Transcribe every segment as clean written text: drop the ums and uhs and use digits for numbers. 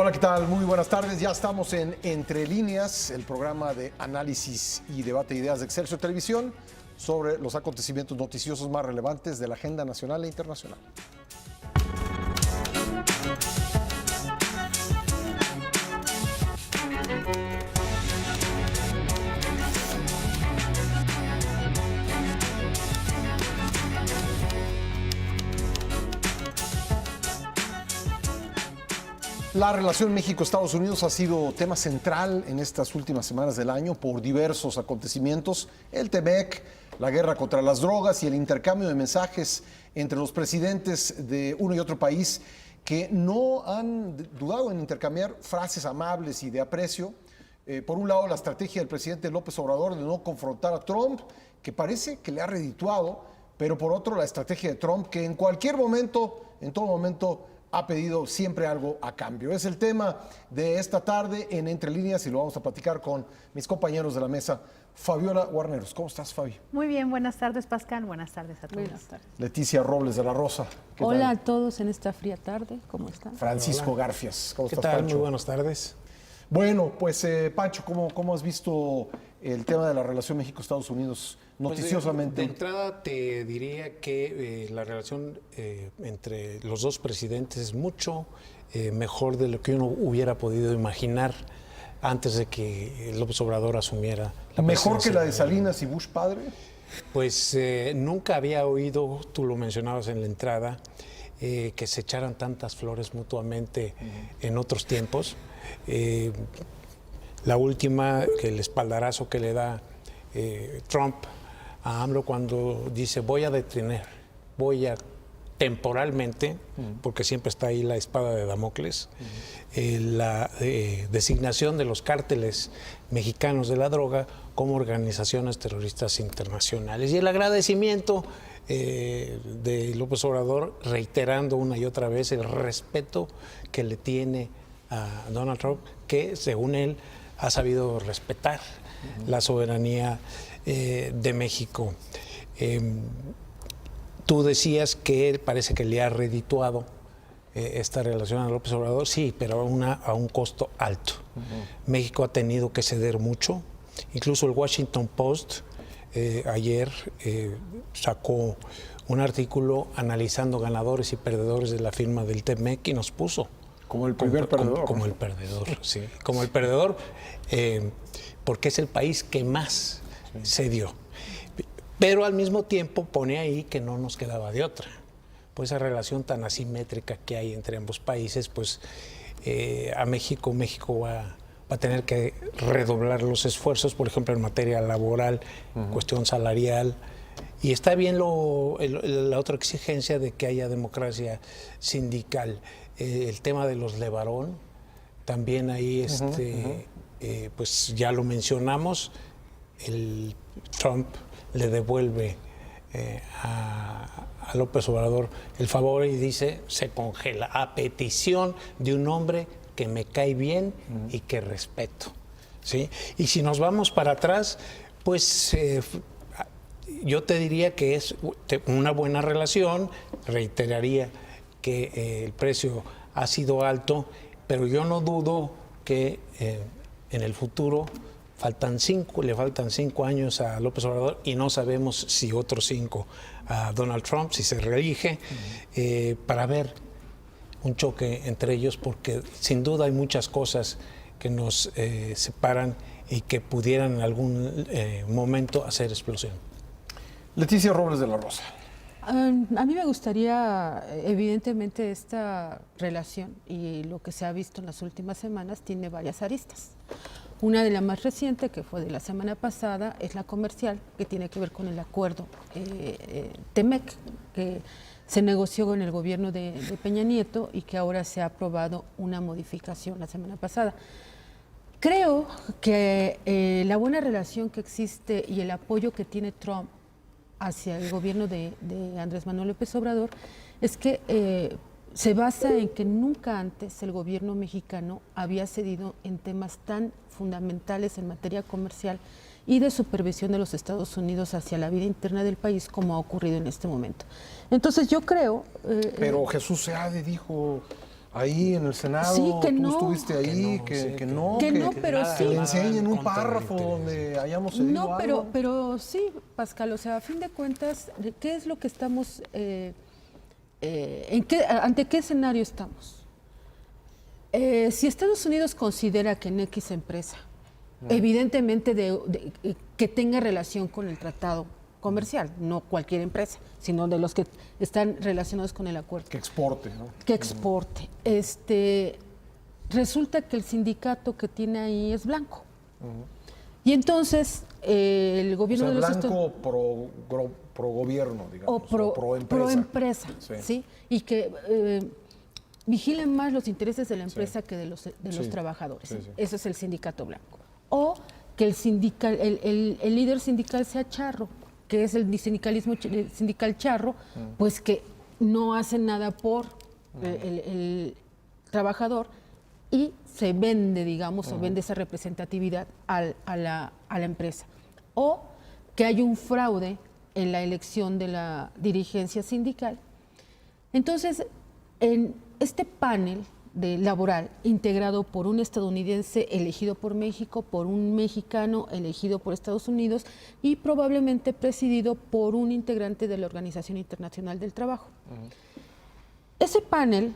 Hola, ¿qué tal? Muy buenas tardes. Ya estamos en Entre Líneas, el programa de análisis y debate de ideas de Excelsior Televisión sobre los acontecimientos noticiosos más relevantes de la agenda nacional e internacional. La relación México-Estados Unidos ha sido tema central en estas últimas semanas del año por diversos acontecimientos. El TEMEC, la guerra contra las drogas y el intercambio de mensajes entre los presidentes de uno y otro país que no han dudado en intercambiar frases amables y de aprecio. Por un lado, la estrategia del presidente López Obrador de no confrontar a Trump, que parece que le ha redituado, pero por otro, la estrategia de Trump, que en cualquier momento, en todo momento, ha pedido siempre algo a cambio. Es el tema de esta tarde en Entre Líneas y lo vamos a platicar con mis compañeros de la mesa. Fabiola Guarneros, ¿cómo estás, Fabi? Muy bien, buenas tardes, Pascal. Buenas tardes a todos. Buenas tardes. Leticia Robles de la Rosa. Hola a todos en esta fría tarde, ¿cómo están? Francisco Garfias, ¿cómo ¿Qué estás, tal? Pancho? Muy buenas tardes. Bueno, pues Pancho, ¿cómo has visto el tema de la relación México-Estados Unidos noticiosamente? De entrada te diría que la relación entre los dos presidentes es mucho mejor de lo que uno hubiera podido imaginar antes de que López Obrador asumiera la ¿Mejor que presidencia. la de Salinas y Bush padre? Pues nunca había oído, tú lo mencionabas en la entrada, que se echaran tantas flores mutuamente en otros tiempos. La última, que el espaldarazo que le da Trump a AMLO cuando dice voy a detener, voy a temporalmente, porque siempre está ahí la espada de Damocles, la designación de los cárteles mexicanos de la droga como organizaciones terroristas internacionales. Y el agradecimiento de López Obrador reiterando una y otra vez el respeto que le tiene a Donald Trump, que según él ha sabido respetar la soberanía de México. Tú decías que él parece que le ha redituado esta relación a López Obrador, sí, pero a un costo alto. México ha tenido que ceder mucho, incluso el Washington Post ayer sacó un artículo analizando ganadores y perdedores de la firma del TEMEC y nos puso Como el primer perdedor. Como el perdedor, sí. Como el perdedor, porque es el país que más cedió. Pero al mismo tiempo pone ahí que no nos quedaba de otra. Pues esa relación tan asimétrica que hay entre ambos países, pues a México va a tener que redoblar los esfuerzos, por ejemplo, en materia laboral, cuestión salarial. Y está bien la otra exigencia de que haya democracia sindical. El tema de los Levarón, también ahí pues ya lo mencionamos, el Trump le devuelve a López Obrador el favor y dice se congela a petición de un hombre que me cae bien y que respeto, ¿sí? Y si nos vamos para atrás, pues yo te diría que es una buena relación, reiteraría que el precio ha sido alto, pero yo no dudo que en el futuro le faltan 5 años a López Obrador y no sabemos si otros 5 a Donald Trump, si se reelige, para ver un choque entre ellos, porque sin duda hay muchas cosas que nos separan y que pudieran en algún momento hacer explosión. Leticia Robles de la Rosa. A mí me gustaría, evidentemente, esta relación y lo que se ha visto en las últimas semanas tiene varias aristas. Una de las más recientes, que fue de la semana pasada, es la comercial, que tiene que ver con el acuerdo TEMEC, que se negoció con el gobierno de Peña Nieto y que ahora se ha aprobado una modificación la semana pasada. Creo que la buena relación que existe y el apoyo que tiene Trump hacia el gobierno de Andrés Manuel López Obrador es que se basa en que nunca antes el gobierno mexicano había cedido en temas tan fundamentales en materia comercial y de supervisión de los Estados Unidos hacia la vida interna del país como ha ocurrido en este momento. Entonces yo creo... Pero Jesús Seade dijo ahí en el Senado, Sí, que tú no. estuviste ahí, Que no, Que no, que pero sí. le enseñen un Contra el párrafo interés. donde hayamos cedido No, algo. pero sí, Pascal, o sea, a fin de cuentas, ¿qué es lo que estamos, ante qué escenario estamos? Si Estados Unidos considera que en X empresa, evidentemente que tenga relación con el tratado comercial, no cualquier empresa, sino de los que están relacionados con el acuerdo, Que exporte, ¿no? que exporte, resulta que el sindicato que tiene ahí es blanco. Y entonces el O gobierno sea, de los blanco pro gobierno, digamos, o pro empresa, Sí. ¿sí? Y que vigilen más los intereses de la empresa que de los Sí. trabajadores. Sí, sí. Eso es el sindicato blanco. O que el líder sindical sea charro, que es el sindicalismo sindical charro, pues que no hace nada por el trabajador y se vende, digamos, o vende esa representatividad a la empresa. O que hay un fraude en la elección de la dirigencia sindical. Entonces, en este panel laboral integrado por un estadounidense elegido por México, por un mexicano elegido por Estados Unidos y probablemente presidido por un integrante de la Organización Internacional del Trabajo. Ese panel,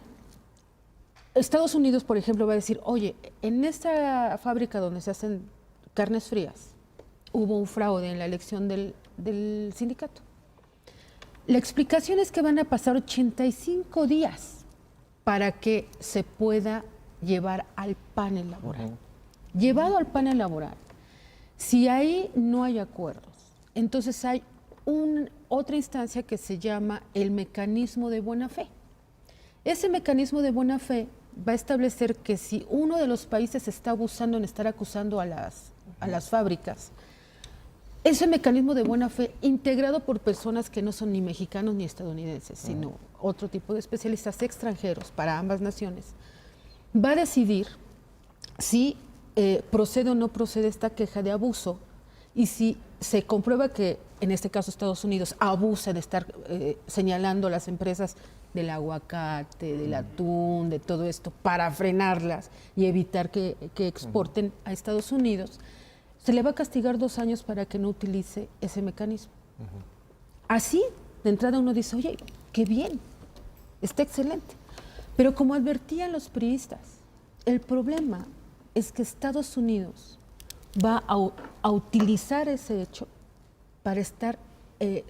Estados Unidos, por ejemplo, va a decir, oye, en esta fábrica donde se hacen carnes frías, hubo un fraude en la elección del sindicato. La explicación es que van a pasar 85 días para que se pueda llevar al panel laboral. Llevado al panel laboral, si ahí no hay acuerdos, entonces hay otra instancia que se llama el mecanismo de buena fe. Ese mecanismo de buena fe va a establecer que si uno de los países está abusando en estar acusando a las fábricas, ese mecanismo de buena fe, integrado por personas que no son ni mexicanos ni estadounidenses, sino otro tipo de especialistas extranjeros para ambas naciones, va a decidir si procede o no procede esta queja de abuso y si se comprueba que, en este caso Estados Unidos, abusa de estar señalando a las empresas del aguacate, del atún, de todo esto, para frenarlas y evitar que exporten a Estados Unidos, se le va a castigar 2 años para que no utilice ese mecanismo. Así, de entrada uno dice, oye, qué bien, está excelente. Pero como advertían los priistas, el problema es que Estados Unidos va a utilizar ese hecho para estar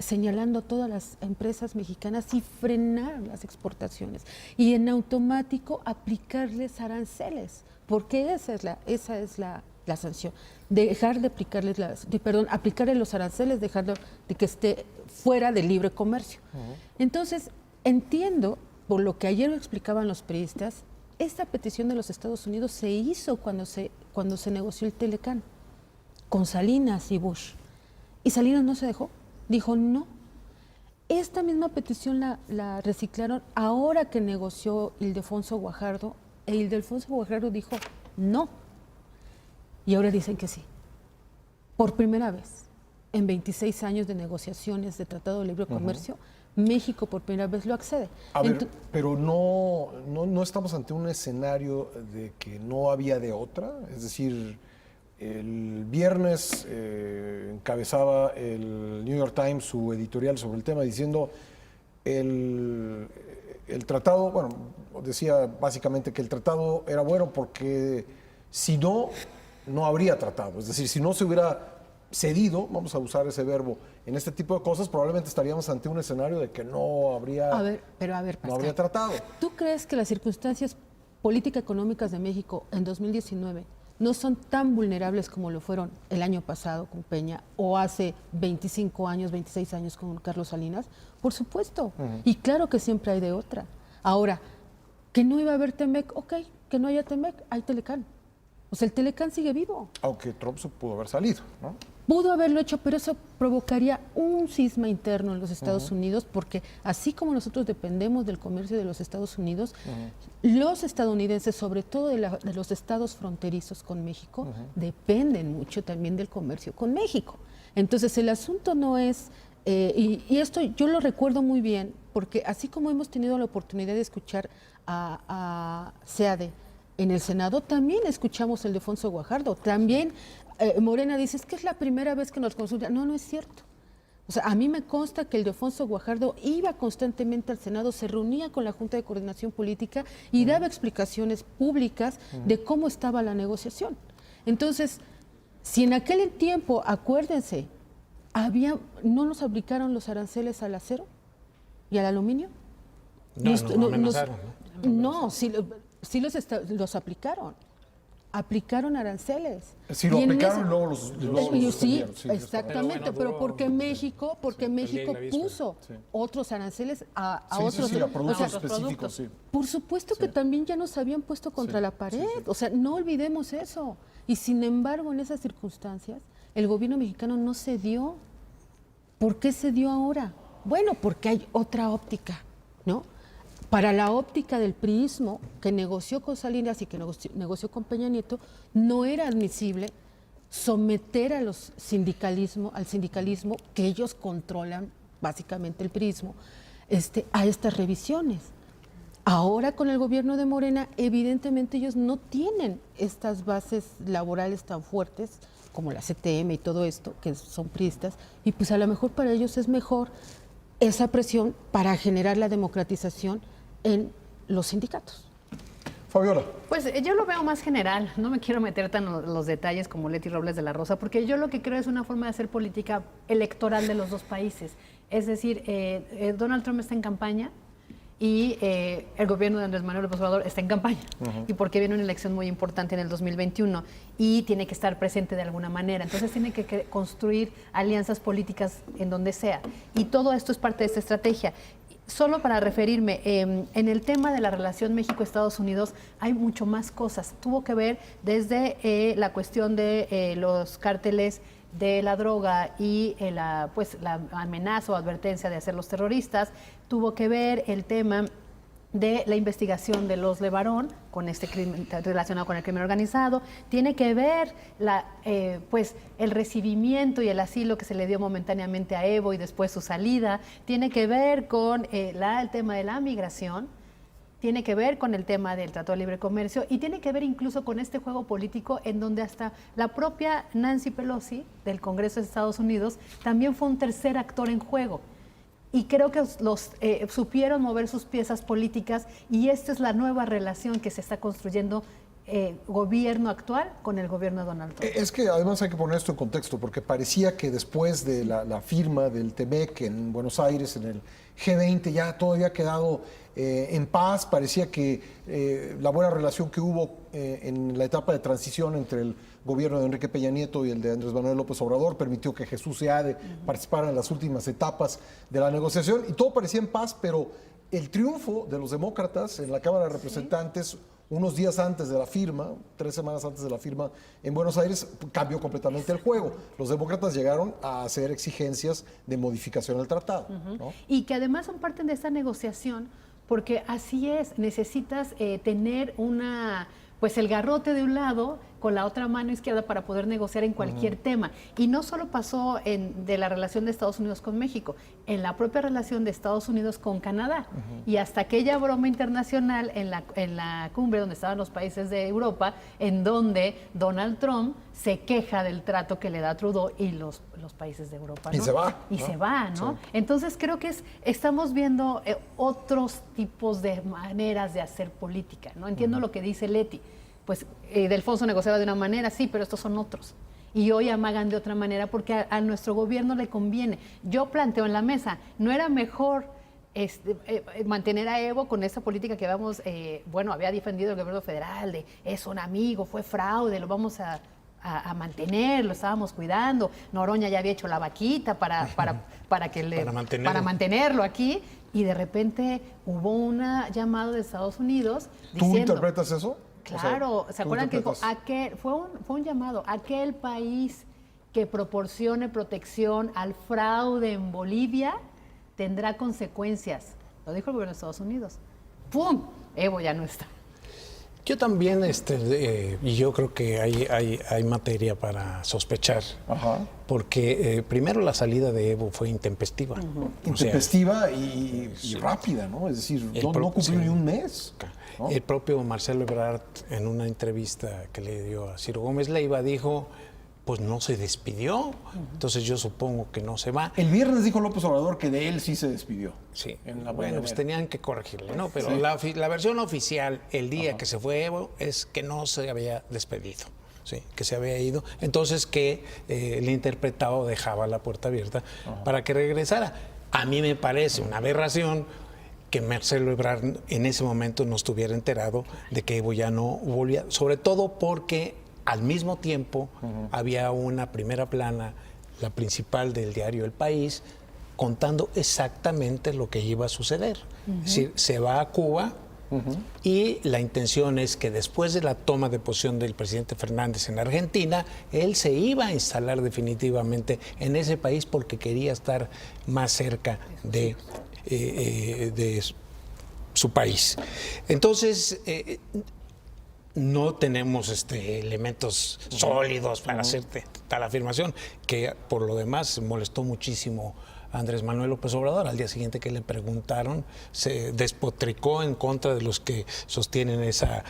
señalando a todas las empresas mexicanas y frenar las exportaciones y en automático aplicarles aranceles, porque esa es la sanción, dejar de aplicarles aplicarle los aranceles, dejar de que esté fuera del libre comercio. Entonces, entiendo, por lo que ayer explicaban los periodistas, esta petición de los Estados Unidos se hizo cuando se negoció el Telecán, con Salinas y Bush. Y Salinas no se dejó, dijo no. Esta misma petición la reciclaron ahora que negoció Ildefonso Guajardo, e Ildefonso Guajardo dijo no. Y ahora dicen que sí. Por primera vez, en 26 años de negociaciones de Tratado de Libre Comercio, México por primera vez lo accede. A ver, pero no estamos ante un escenario de que no había de otra. Es decir, el viernes encabezaba el New York Times su editorial sobre el tema diciendo el tratado, bueno, decía básicamente que el tratado era bueno porque si no habría tratado. Es decir, si no se hubiera cedido, vamos a usar ese verbo, en este tipo de cosas, probablemente estaríamos ante un escenario de que no habría, Pascal, no habría tratado. ¿Tú crees que las circunstancias político-económicas de México en 2019 no son tan vulnerables como lo fueron el año pasado con Peña o hace 25 años, 26 años con Carlos Salinas? Por supuesto. Y claro que siempre hay de otra. Ahora, que no iba a haber Temec, ok, que no haya Temec, hay Telecán. O sea, el Telecán sigue vivo. Aunque Trump se pudo haber salido, ¿no? Pudo haberlo hecho, pero eso provocaría un cisma interno en los Estados Unidos, porque así como nosotros dependemos del comercio de los Estados Unidos, los estadounidenses, sobre todo de los estados fronterizos con México, dependen mucho también del comercio con México. Entonces, el asunto no es Y esto yo lo recuerdo muy bien, porque así como hemos tenido la oportunidad de escuchar a SEADE en el Senado, también escuchamos el de Ildefonso Guajardo. También Morena dice, es que es la primera vez que nos consultan. No, no es cierto. O sea, a mí me consta que el Ildefonso Guajardo iba constantemente al Senado, se reunía con la Junta de Coordinación Política y daba explicaciones públicas de cómo estaba la negociación. Entonces, si en aquel tiempo, acuérdense, no nos aplicaron los aranceles al acero y al aluminio. No, sí los aplicaron. Aplicaron aranceles. Sí, lo aplicaron y luego los sí, sí, exactamente, pero porque México puso otros aranceles a otros a productos específicos, sí. Por supuesto que también ya nos habían puesto contra la pared, o sea, no olvidemos eso. Y sin embargo, en esas circunstancias, el gobierno mexicano no cedió. ¿Por qué cedió ahora? Bueno, porque hay otra óptica, ¿no? Para la óptica del priismo, que negoció con Salinas y que negoció con Peña Nieto, no era admisible someter al sindicalismo, que ellos controlan básicamente el priismo, a estas revisiones. Ahora con el gobierno de Morena, evidentemente ellos no tienen estas bases laborales tan fuertes como la CTM y todo esto, que son priistas, y pues a lo mejor para ellos es mejor esa presión para generar la democratización en los sindicatos. Fabiola. Pues yo lo veo más general, no me quiero meter tan en los detalles como Leti Robles de la Rosa, porque yo lo que creo es una forma de hacer política electoral de los dos países. Es decir, Donald Trump está en campaña y el gobierno de Andrés Manuel López Obrador está en campaña, y porque viene una elección muy importante en el 2021 y tiene que estar presente de alguna manera. Entonces tiene que construir alianzas políticas en donde sea, y todo esto es parte de esta estrategia. Solo para referirme, en el tema de la relación México-Estados Unidos hay mucho más cosas. Tuvo que ver desde la cuestión de los cárteles de la droga y la amenaza o advertencia de hacer los terroristas. Tuvo que ver el tema de la investigación de los LeBaron con este crimen relacionado con el crimen organizado. Tiene que ver el recibimiento y el asilo que se le dio momentáneamente a Evo y después su salida. Tiene que ver con el tema de la migración. Tiene que ver con el tema del Tratado de Libre Comercio y tiene que ver incluso con este juego político en donde hasta la propia Nancy Pelosi del Congreso de Estados Unidos también fue un tercer actor en juego. Y creo que supieron mover sus piezas políticas, y esta es la nueva relación que se está construyendo gobierno actual con el gobierno de Donald Trump. Es que además hay que poner esto en contexto, porque parecía que después de la firma del TEMEC en Buenos Aires, en el G20, ya todo había quedado en paz. Parecía que la buena relación que hubo en la etapa de transición entre el gobierno de Enrique Peña Nieto y el de Andrés Manuel López Obrador permitió que Jesús Seade participara en las últimas etapas de la negociación, y todo parecía en paz, pero el triunfo de los demócratas en la Cámara de Representantes, unos días antes de la firma, 3 semanas antes de la firma en Buenos Aires, cambió completamente el juego. Los demócratas llegaron a hacer exigencias de modificación al tratado, ¿no? Y que además son parte de esta negociación, porque así es, necesitas tener el garrote de un lado con la otra mano izquierda para poder negociar en cualquier tema. Y no solo pasó de la relación de Estados Unidos con México, en la propia relación de Estados Unidos con Canadá. Y hasta aquella broma internacional en la cumbre donde estaban los países de Europa, en donde Donald Trump se queja del trato que le da Trudeau y los países de Europa, ¿no? Y se va. Y ¿no? se va, ¿no? Sí. Entonces creo que estamos viendo otros tipos de maneras de hacer política, ¿no? Entiendo lo que dice Leti. Pues Ildefonso negociaba de una manera, sí, pero estos son otros. Y hoy amagan de otra manera porque a nuestro gobierno le conviene. Yo planteo en la mesa, ¿no era mejor mantener a Evo con esa política que había defendido el gobierno federal, de es un amigo, fue fraude, lo vamos a mantener, lo estábamos cuidando? Noroña ya había hecho la vaquita para mantenerlo aquí, y de repente hubo un llamado de Estados Unidos diciendo... ¿Tú interpretas eso? Claro, o sea, ¿se acuerdan que fue un llamado? Aquel país que proporcione protección al fraude en Bolivia tendrá consecuencias. Lo dijo el gobierno de Estados Unidos. ¡Pum! Evo ya no está. Yo también, y yo creo que hay materia para sospechar, Ajá. porque primero la salida de Evo fue intempestiva. O sea, Intempestiva y rápida, ¿no? Es decir, no cumplió ni un mes. ¿no? el propio Marcelo Ebrard, en una entrevista que le dio a Ciro Gómez Leiva, dijo, pues no se despidió, entonces yo supongo que no se va. El viernes dijo López Obrador que de él sí se despidió. Sí, En la bueno, pues mañanera. tenían que corregirle, ¿no? Pero Sí. la versión oficial, el día que se fue Evo, es que no se había despedido, ¿sí? Que se había ido. Entonces que el interpretado dejaba la puerta abierta para que regresara. A mí me parece una aberración que Marcelo Ebrard en ese momento no estuviera enterado de que Evo ya no volvía, sobre todo porque al mismo tiempo había una primera plana, la principal del diario El País, contando exactamente lo que iba a suceder. Es decir, se va a Cuba y la intención es que después de la toma de posesión del presidente Fernández en Argentina, él se iba a instalar definitivamente en ese país porque quería estar más cerca de su país. Entonces, no tenemos elementos sólidos para hacer tal afirmación, que por lo demás molestó muchísimo a Andrés Manuel López Obrador. Al día siguiente que le preguntaron, se despotricó en contra de los que sostienen esa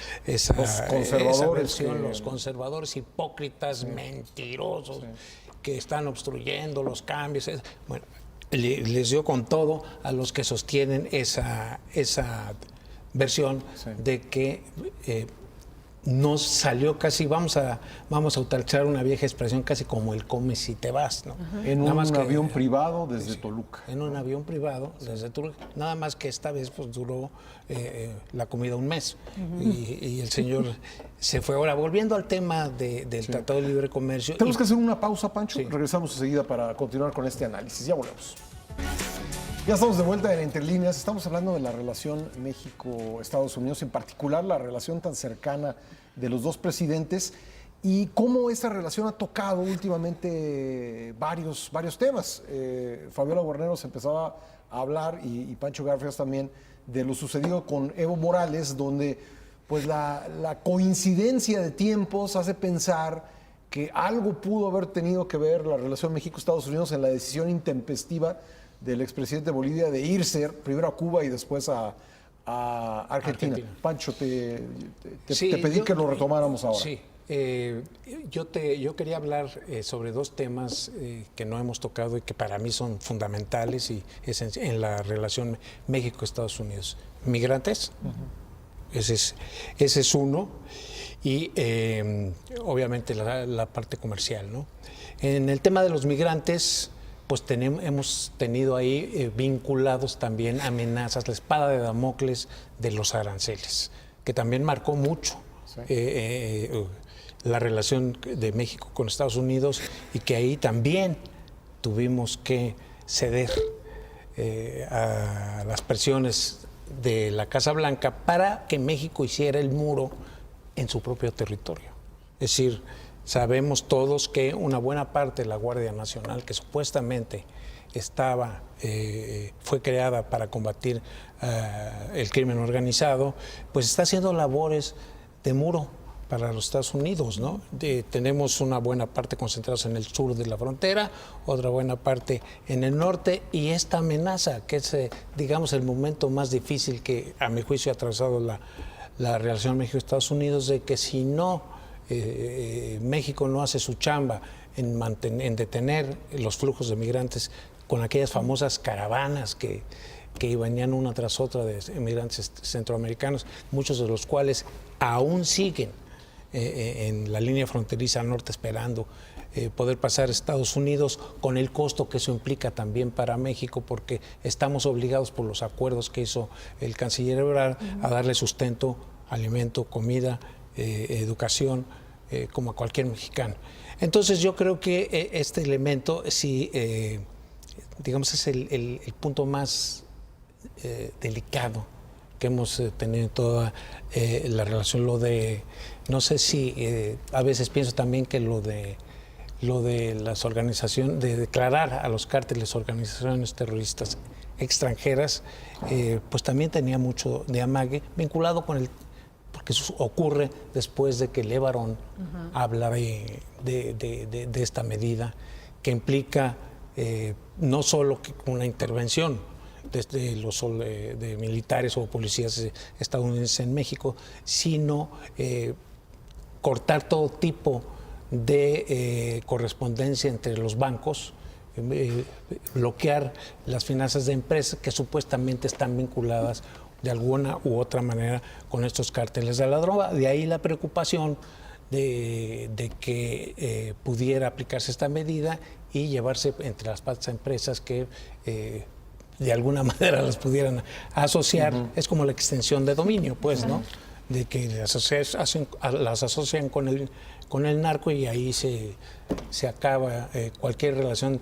conservadores versión, que- los conservadores hipócritas, mentirosos, que están obstruyendo los cambios. Bueno, les dio con todo a los que sostienen esa versión de que nos salió casi, vamos a utilizar una vieja expresión, casi como el come si te vas, ¿no? En Nada un más que- avión privado desde Toluca. En un avión privado desde Toluca, nada más que esta vez pues duró la comida un mes y el señor se fue. Ahora, volviendo al tema del Tratado de Libre Comercio. Tenemos que hacer una pausa, Pancho. Sí. Regresamos enseguida para continuar con este análisis. Ya volvemos. Ya estamos de vuelta en Entre Líneas. Estamos hablando de la relación México-Estados Unidos, en particular la relación tan cercana de los dos presidentes y cómo esta relación ha tocado últimamente varios temas. Fabiola Guarneros empezaba a hablar y Pancho Garfias también de lo sucedido con Evo Morales, donde pues la coincidencia de tiempos hace pensar que algo pudo haber tenido que ver la relación México-Estados Unidos en la decisión intempestiva del expresidente de Bolivia de irse primero a Cuba y después a Argentina. Pancho, te pedí que lo retomáramos ahora. Sí, yo quería hablar sobre dos temas que no hemos tocado y que para mí son fundamentales y en la relación México-Estados Unidos. Migrantes, ese es uno, y obviamente la parte comercial, ¿no? En el tema de los migrantes, pues hemos tenido ahí vinculados también amenazas, la espada de Damocles de los aranceles, que también marcó mucho la relación de México con Estados Unidos y que ahí también tuvimos que ceder a las presiones de la Casa Blanca para que México hiciera el muro en su propio territorio. Es decir, sabemos todos que una buena parte de la Guardia Nacional, que supuestamente fue creada para combatir el crimen organizado, pues está haciendo labores de muro para los Estados Unidos, ¿no? Tenemos una buena parte concentrados en el sur de la frontera, otra buena parte en el norte, y esta amenaza, que es, digamos, el momento más difícil que, a mi juicio, ha atravesado la relación México-Estados Unidos, de que si no México no hace su chamba en detener los flujos de migrantes con aquellas famosas caravanas que venían una tras otra de migrantes centroamericanos, muchos de los cuales aún siguen en la línea fronteriza norte esperando poder pasar a Estados Unidos, con el costo que eso implica también para México, porque estamos obligados por los acuerdos que hizo el canciller Ebrard a darle sustento, alimento, comida, educación, como a cualquier mexicano. Entonces yo creo que este elemento, sí, digamos, es el punto más delicado que hemos tenido en toda la relación. Lo de, no sé si, a veces pienso también que lo de las organizaciones, de declarar a los cárteles organizaciones terroristas extranjeras, pues también tenía mucho de amague vinculado con porque eso ocurre después de que Levarón habla de esta medida que implica no solo una intervención desde los de militares o policías estadounidenses en México, sino cortar todo tipo de correspondencia entre los bancos, bloquear las finanzas de empresas que supuestamente están vinculadas de alguna u otra manera con estos cárteles de la droga. De ahí la preocupación de que pudiera aplicarse esta medida y llevarse entre las patas a empresas que de alguna manera las pudieran asociar. Es como la extensión de dominio, pues, ¿no? De que las asocian con el narco y ahí se acaba cualquier relación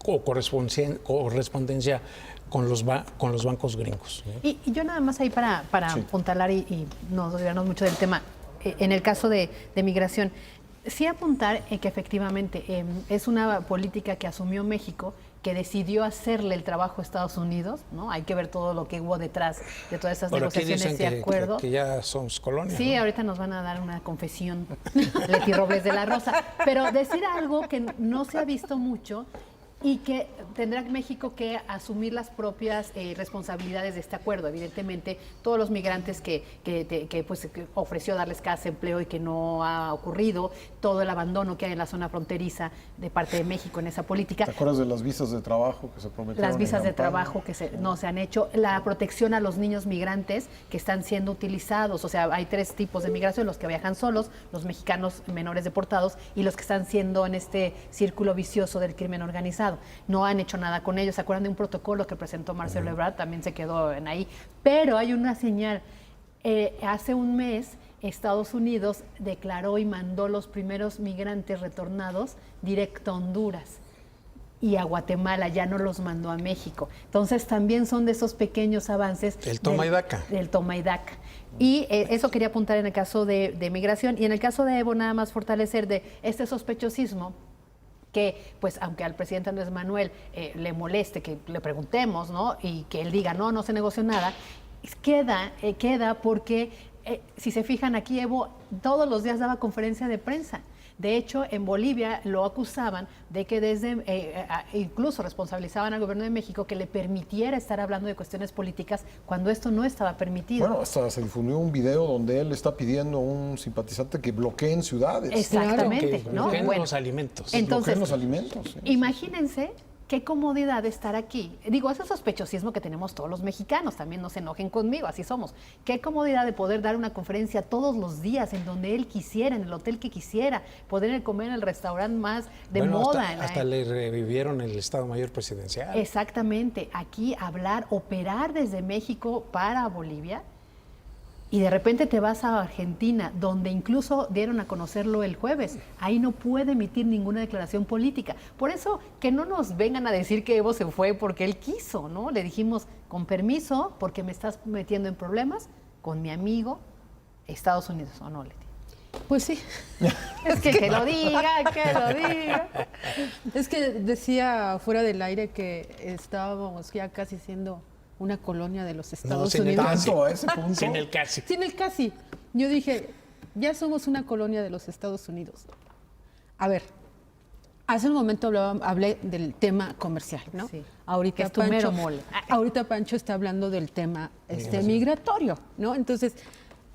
o correspondencia con los bancos gringos. Y yo nada más ahí para apuntalar y no desviarnos mucho del tema, en el caso de migración, sí apuntar que efectivamente es una política que asumió México, que decidió hacerle el trabajo a Estados Unidos, ¿no? Hay que ver todo lo que hubo detrás de todas esas negociaciones y acuerdos. Que ya somos colonia. Sí, ¿no? Ahorita nos van a dar una confesión, Leti Robles de la Rosa. Pero decir algo que no se ha visto mucho y que tendrá México que asumir las propias responsabilidades de este acuerdo. Evidentemente, todos los migrantes que ofreció darles casa, empleo y que no ha ocurrido, todo el abandono que hay en la zona fronteriza de parte de México en esa política. ¿Te acuerdas de las visas de trabajo que se prometieron? Las visas de trabajo que no se han hecho, la protección a los niños migrantes que están siendo utilizados, o sea, hay 3 tipos de migración: los que viajan solos, los mexicanos menores deportados y los que están siendo en este círculo vicioso del crimen organizado. No han hecho nada con ellos. ¿Se acuerdan de un protocolo que presentó Marcelo Ebrard? También se quedó en ahí. Pero hay una señal. Hace un mes, Estados Unidos declaró y mandó los primeros migrantes retornados directo a Honduras y a Guatemala, ya no los mandó a México. Entonces también son de esos pequeños avances. El toma y daca. Del toma y daca. Y eso quería apuntar en el caso de migración. Y en el caso de Evo, nada más fortalecer de este sospechosismo que, pues, aunque al presidente Andrés Manuel le moleste que le preguntemos, ¿no? Y que él diga, no se negoció nada, queda porque, si se fijan aquí, Evo todos los días daba conferencia de prensa. De hecho, en Bolivia lo acusaban de que incluso responsabilizaban al gobierno de México que le permitiera estar hablando de cuestiones políticas cuando esto no estaba permitido. Bueno, hasta se difundió un video donde él está pidiendo a un simpatizante que bloqueen ciudades. Exactamente. Claro, que bloqueen los alimentos. Entonces, bloqueen los alimentos. Sí, imagínense qué comodidad de estar aquí. Digo, ese sospechosismo que tenemos todos los mexicanos, también no se enojen conmigo, así somos. Qué comodidad de poder dar una conferencia todos los días en donde él quisiera, en el hotel que quisiera, poder comer en el restaurante más de moda. Hasta le revivieron el Estado Mayor Presidencial. Exactamente, aquí hablar, operar desde México para Bolivia. Y de repente te vas a Argentina, donde incluso dieron a conocerlo el jueves. Ahí no puede emitir ninguna declaración política. Por eso, que no nos vengan a decir que Evo se fue porque él quiso, ¿no? Le dijimos, con permiso, porque me estás metiendo en problemas con mi amigo Estados Unidos, ¿o no, Leti? Pues sí. Es que lo diga. Es que decía fuera del aire que estábamos ya casi siendo una colonia de los Estados Unidos. Tanto a ese punto. Sin el casi. Sin el casi. Yo dije, ya somos una colonia de los Estados Unidos. A ver, hace un momento hablé del tema comercial, ¿no? Sí. Ahorita es tu mero mole. Ahorita Pancho está hablando del tema migratorio, ¿no? Entonces,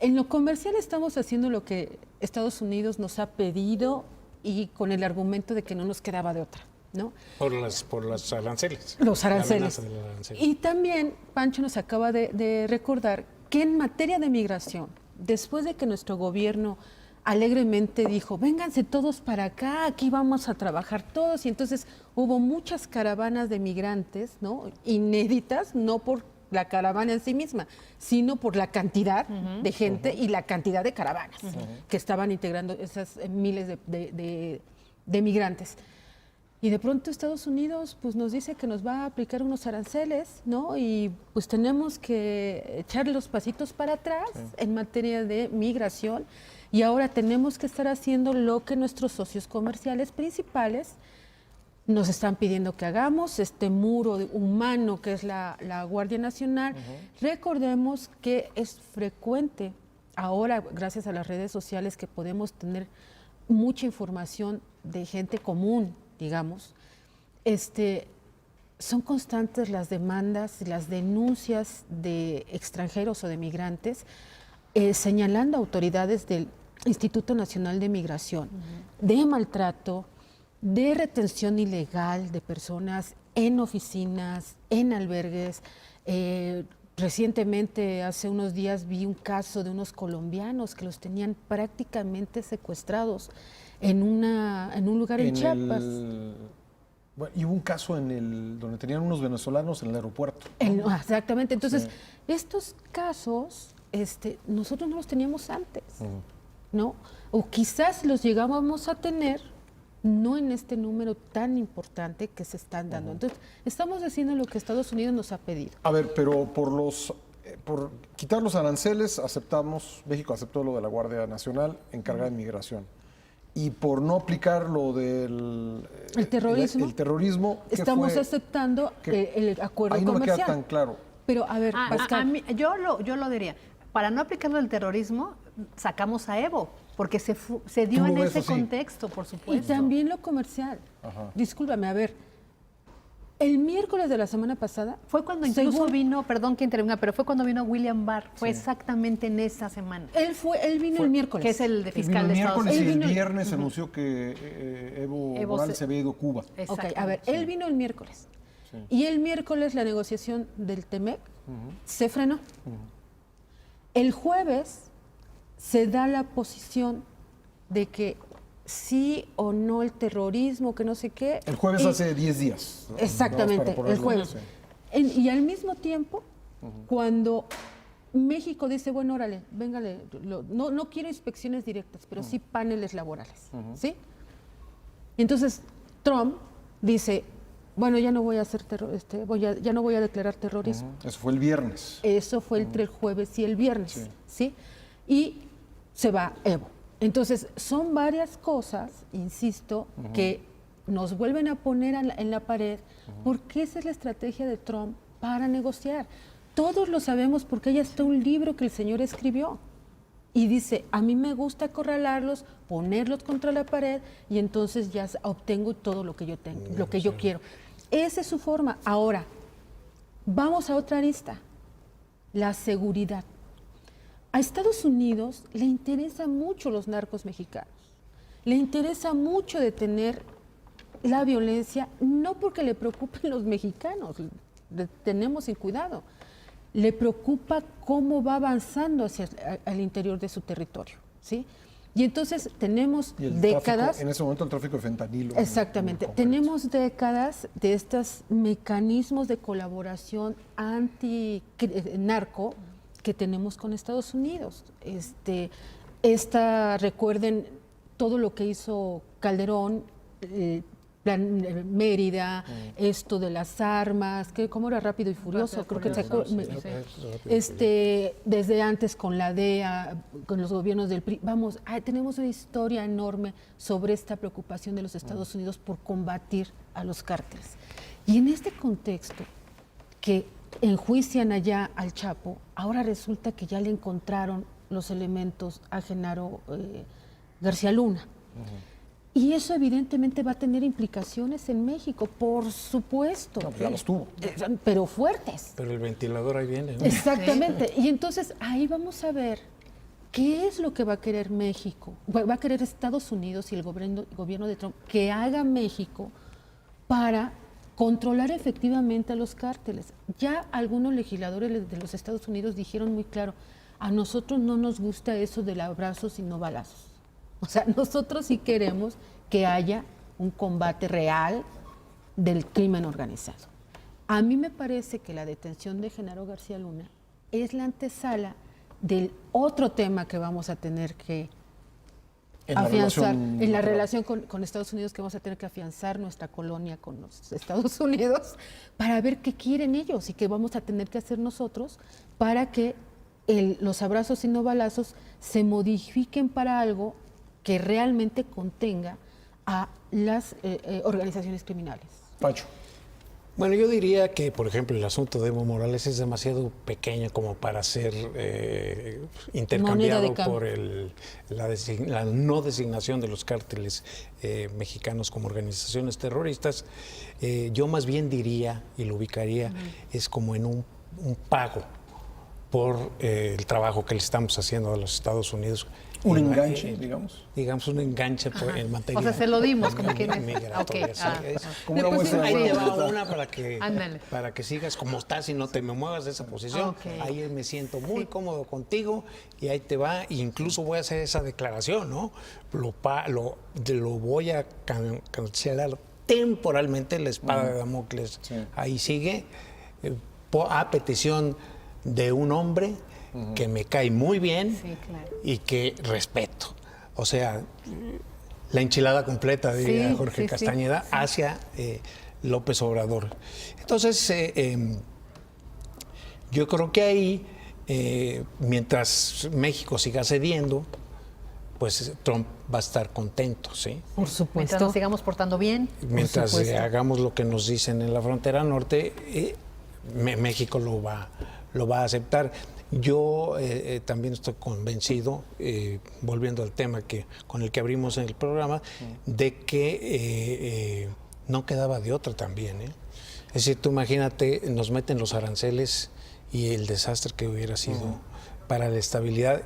en lo comercial estamos haciendo lo que Estados Unidos nos ha pedido y con el argumento de que no nos quedaba de otra, ¿no? Por los aranceles. Los aranceles. La amenaza de los aranceles. Y también Pancho nos acaba de recordar que en materia de migración, después de que nuestro gobierno alegremente dijo, vénganse todos para acá, aquí vamos a trabajar todos, y entonces hubo muchas caravanas de migrantes, ¿no? Inéditas, no por la caravana en sí misma, sino por la cantidad de gente y la cantidad de caravanas que estaban integrando esas miles de migrantes. Y de pronto Estados Unidos pues nos dice que nos va a aplicar unos aranceles, ¿no? Y pues tenemos que echar los pasitos para atrás en materia de migración y ahora tenemos que estar haciendo lo que nuestros socios comerciales principales nos están pidiendo que hagamos, este muro humano que es la Guardia Nacional. Recordemos que es frecuente ahora, gracias a las redes sociales, que podemos tener mucha información de gente común, digamos, son constantes las demandas, las denuncias de extranjeros o de migrantes, señalando a autoridades del Instituto Nacional de Migración de maltrato, de retención ilegal de personas en oficinas, en albergues. Recientemente, hace unos días, vi un caso de unos colombianos que los tenían prácticamente secuestrados en un lugar en Chiapas. Bueno, y hubo un caso donde tenían unos venezolanos en el aeropuerto. Exactamente. Entonces, estos casos nosotros no los teníamos antes, ¿no? O quizás los llegábamos a tener, no en este número tan importante que se están dando. Entonces, estamos haciendo lo que Estados Unidos nos ha pedido. A ver, pero por quitar los aranceles, México aceptó lo de la Guardia Nacional encargada de migración. Y por no aplicar lo del el terrorismo, ¿qué estamos fue? aceptando el acuerdo Ahí no comercial. me queda tan claro. Pero, a ver, Pascal. Yo lo diría. Para no aplicarlo del terrorismo, sacamos a Evo, porque se dio en ese contexto, por supuesto. Y también lo comercial. Ajá. Discúlpame, a ver. El miércoles de la semana pasada... Fue cuando incluso vino, perdón que intervenga, pero fue cuando vino William Barr. Fue exactamente en esa semana. Él vino el miércoles. Que es el de fiscal de Estados Unidos. Unidos. Y el viernes se anunció que Evo Morales se había ido a Cuba. Ok, a ver, él vino el miércoles. Sí. Y el miércoles la negociación del TEMEC se frenó. El jueves se da la posición de que sí o no el terrorismo, que no sé qué. El jueves hace 10 días. Exactamente, el jueves. Sí. Y al mismo tiempo, cuando México dice, bueno, órale, véngale, no quiero inspecciones directas, pero sí paneles laborales, ¿sí? Entonces, Trump dice, bueno, ya no voy a hacer ya no voy a declarar terrorismo. Eso fue el viernes. Eso fue entre el jueves y el viernes, ¿sí? Y se va Evo. Entonces, son varias cosas, insisto, que nos vuelven a poner en la pared, porque esa es la estrategia de Trump para negociar. Todos lo sabemos porque ahí está un libro que el señor escribió. Y dice, a mí me gusta acorralarlos, ponerlos contra la pared y entonces ya obtengo todo lo que yo tengo, lo que yo quiero. Esa es su forma. Ahora, vamos a otra arista, la seguridad. A Estados Unidos le interesa mucho los narcos mexicanos. Le interesa mucho detener la violencia, no porque le preocupen los mexicanos, tenemos sin cuidado. Le preocupa cómo va avanzando hacia al interior de su territorio, ¿sí? Y entonces tenemos décadas... En ese momento el tráfico de fentanilo. Exactamente. Tenemos décadas de estos mecanismos de colaboración anti-narco que tenemos con Estados Unidos. Recuerden todo lo que hizo Calderón, Plan Mérida, esto de las armas, que como era Rápido y Furioso, creo que desde antes con la DEA, con los gobiernos del PRI, tenemos una historia enorme sobre esta preocupación de los Estados Unidos por combatir a los cárteles. Y en este contexto, que enjuician allá al Chapo, ahora resulta que ya le encontraron los elementos a Genaro García Luna. Y eso evidentemente va a tener implicaciones en México, por supuesto. No, pues ya los tuvo. Pero fuertes. Pero el ventilador ahí viene, ¿no? Exactamente. Y entonces ahí vamos a ver qué es lo que va a querer México, va a querer Estados Unidos y el gobierno de Trump, que haga México para controlar efectivamente a los cárteles. Ya algunos legisladores de los Estados Unidos dijeron muy claro, a nosotros no nos gusta eso del abrazos y no balazos. O sea, nosotros sí queremos que haya un combate real del crimen organizado. A mí me parece que la detención de Genaro García Luna es la antesala del otro tema que vamos a tener que afianzar en la relación con Estados Unidos, que vamos a tener que afianzar nuestra colonia con los Estados Unidos para ver qué quieren ellos y qué vamos a tener que hacer nosotros para que los abrazos y no balazos se modifiquen para algo que realmente contenga a las organizaciones criminales. Pancho. Bueno, yo diría que, por ejemplo, el asunto de Evo Morales es demasiado pequeño como para ser intercambiado por la no designación de los cárteles mexicanos como organizaciones terroristas. Yo más bien diría, y lo ubicaría, es como en un pago por el trabajo que le estamos haciendo a los Estados Unidos. Un enganche, digamos. Digamos, un enganche en materia. O sea, se lo dimos, como quien migratoria. Okay. Como una muestra de Ahí te buena va voluntad. una para que sigas como estás y no te me muevas de esa posición. Okay. Ahí me siento muy cómodo contigo y ahí te va. E incluso voy a hacer esa declaración, ¿no? Lo voy a cancelar temporalmente, la espada de Damocles. Sí. Ahí sigue, a petición de un hombre que me cae muy bien Sí, claro. y que respeto. O sea, la enchilada completa, diría Sí, Jorge sí, Castañeda, sí. hacia López Obrador. Entonces, yo creo que ahí, mientras México siga cediendo, pues Trump va a estar contento, ¿sí? Por Mientras supuesto. nos sigamos portando bien. Mientras supuesto. hagamos lo que nos dicen en la frontera norte, México lo va a aceptar. Yo también estoy convencido, volviendo al tema con el que abrimos en el programa, de que no quedaba de otra también. Es decir, tú imagínate, nos meten los aranceles y el desastre que hubiera sido para la estabilidad,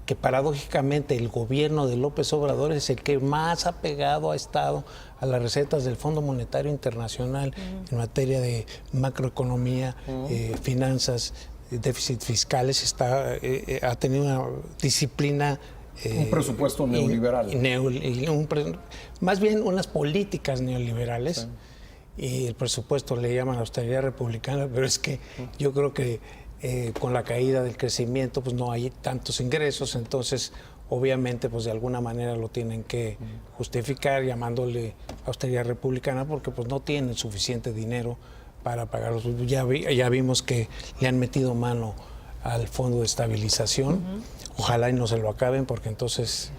que paradójicamente el gobierno de López Obrador es el que más apegado ha estado a las recetas del Fondo Monetario Internacional en materia de macroeconomía, finanzas, déficit fiscales, ha tenido una disciplina... Un presupuesto neoliberal. Más bien unas políticas neoliberales. Sí. Y el presupuesto le llaman austeridad republicana, pero es que yo creo que con la caída del crecimiento pues no hay tantos ingresos, entonces obviamente pues de alguna manera lo tienen que justificar llamándole austeridad republicana porque pues no tienen suficiente dinero para pagarlos. Ya vimos que le han metido mano al Fondo de Estabilización. Ojalá y no se lo acaben porque entonces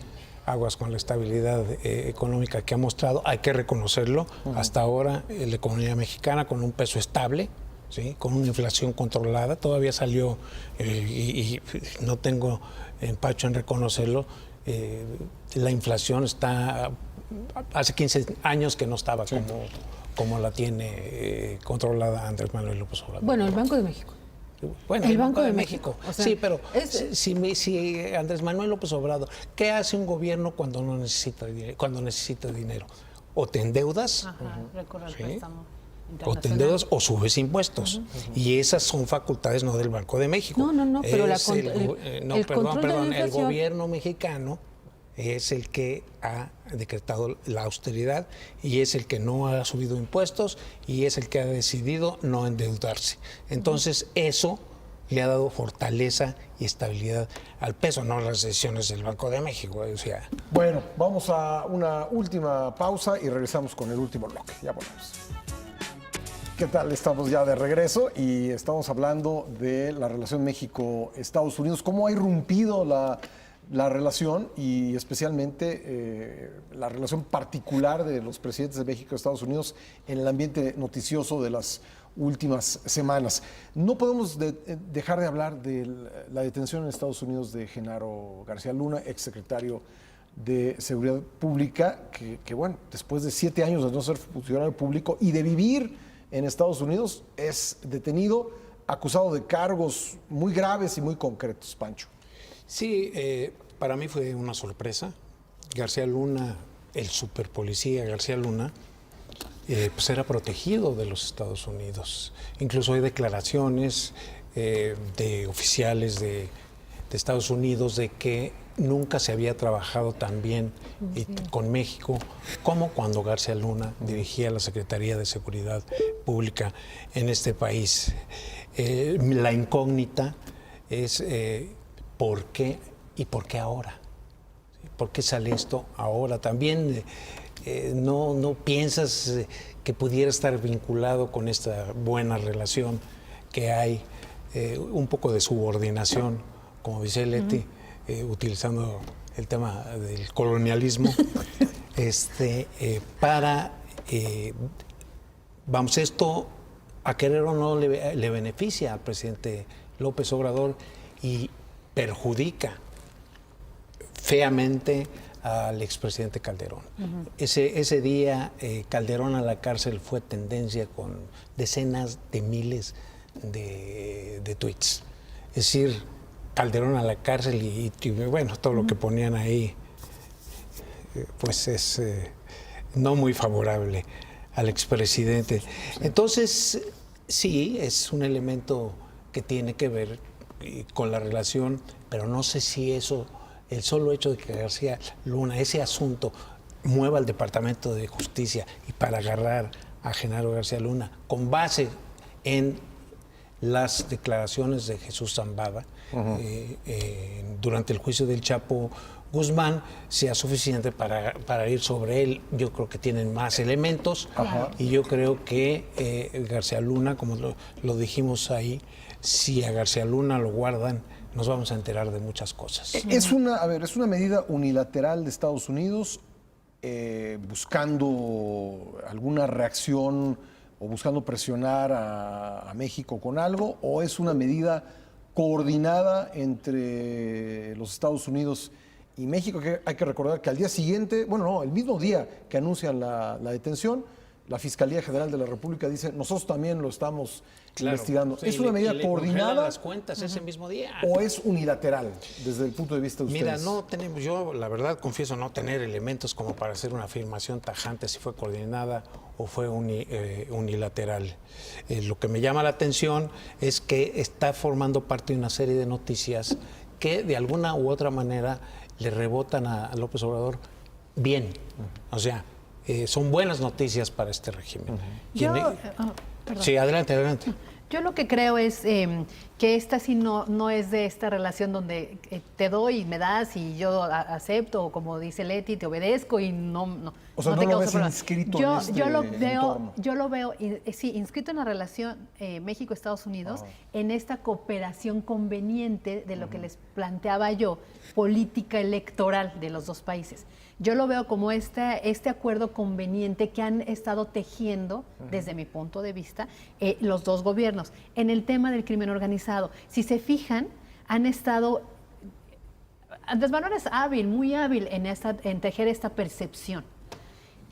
aguas con la estabilidad económica que ha mostrado. Hay que reconocerlo. Hasta ahora la economía mexicana con un peso estable, ¿sí? Con una inflación controlada. Todavía salió, y no tengo empacho en reconocerlo, la inflación está... Hace 15 años que no estaba como la tiene controlada Andrés Manuel López Obrador. Bueno, el Banco de México. Bueno, el Banco de México. O sea, sí, pero si Andrés Manuel López Obrador, ¿qué hace un gobierno cuando no necesita dinero? O te endeudas, Recurre al ¿sí? préstamo O te endeudas o subes impuestos. Y esas son facultades no del Banco de México. No, pero el gobierno mexicano es el que ha decretado la austeridad y es el que no ha subido impuestos y es el que ha decidido no endeudarse. Entonces, eso le ha dado fortaleza y estabilidad al peso, no las decisiones del Banco de México. O sea. Bueno, vamos a una última pausa y regresamos con el último bloque. Ya volvemos. ¿Qué tal? Estamos ya de regreso y estamos hablando de la relación México-Estados Unidos, cómo ha irrumpido la relación y especialmente la relación particular de los presidentes de México y Estados Unidos en el ambiente noticioso de las últimas semanas. No podemos dejar de hablar de la detención en Estados Unidos de Genaro García Luna, exsecretario de Seguridad Pública, que bueno, después de 7 años de no ser funcionario público y de vivir en Estados Unidos, es detenido, acusado de cargos muy graves y muy concretos, Pancho. Sí, para mí fue una sorpresa. García Luna, el superpolicía García Luna, pues era protegido de los Estados Unidos. Incluso hay declaraciones de oficiales de Estados Unidos de que nunca se había trabajado tan bien con México como cuando García Luna dirigía la Secretaría de Seguridad Pública en este país. La incógnita es ¿por qué y por qué ahora? ¿Por qué sale esto ahora? También no piensas que pudiera estar vinculado con esta buena relación que hay, un poco de subordinación, como dice Leti, utilizando el tema del colonialismo, para Vamos, esto a querer o no le beneficia al presidente López Obrador y perjudica feamente al expresidente Calderón. Ese día Calderón a la cárcel fue tendencia con decenas de miles de tweets. Es decir, Calderón a la cárcel y bueno, todo lo que ponían ahí pues es no muy favorable al expresidente. Entonces, sí, es un elemento que tiene que ver con la relación, pero no sé si eso, el solo hecho de que García Luna, ese asunto, mueva al Departamento de Justicia y para agarrar a Genaro García Luna, con base en las declaraciones de Jesús Zambada durante el juicio del Chapo Guzmán, sea suficiente para ir sobre él. Yo creo que tienen más elementos. Y yo creo que García Luna, como lo dijimos ahí, si a García Luna lo guardan, nos vamos a enterar de muchas cosas. Es una medida unilateral de Estados Unidos buscando alguna reacción o buscando presionar a México con algo, o es una medida coordinada entre los Estados Unidos y México, que hay que recordar que al día siguiente, bueno, no, el mismo día que anuncian la detención, la Fiscalía General de la República dice, nosotros también lo estamos investigando. Sí, ¿Es una medida coordinada las cuentas ese mismo día o es unilateral desde el punto de vista de ustedes? Mira, no tenemos, yo la verdad confieso no tener elementos como para hacer una afirmación tajante si fue coordinada o fue unilateral. Lo que me llama la atención es que está formando parte de una serie de noticias que de alguna u otra manera le rebotan a López Obrador bien. O sea, son buenas noticias para este régimen. Sí, adelante. Yo lo que creo es que esta sí no es de esta relación donde te doy y me das y yo acepto, o como dice Leti, te obedezco y no. O sea, no lo ves inscrito en este entorno. Yo lo veo, sí, inscrito en la relación México-Estados Unidos, en esta cooperación conveniente de lo que les planteaba yo, política electoral de los dos países. Yo lo veo como este acuerdo conveniente que han estado tejiendo, desde mi punto de vista, los dos gobiernos. En el tema del crimen organizado, si se fijan, han estado... Andrés Manuel es hábil, muy hábil en tejer esta percepción.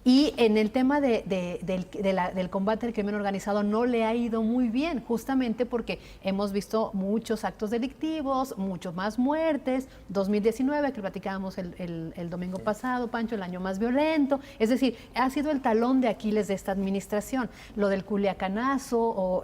Y en el tema del combate al crimen organizado no le ha ido muy bien, justamente porque hemos visto muchos actos delictivos, muchos más muertes. 2019, que platicábamos el domingo pasado, Pancho, el año más violento. Es decir, ha sido el talón de Aquiles de esta administración. Lo del culiacanazo, o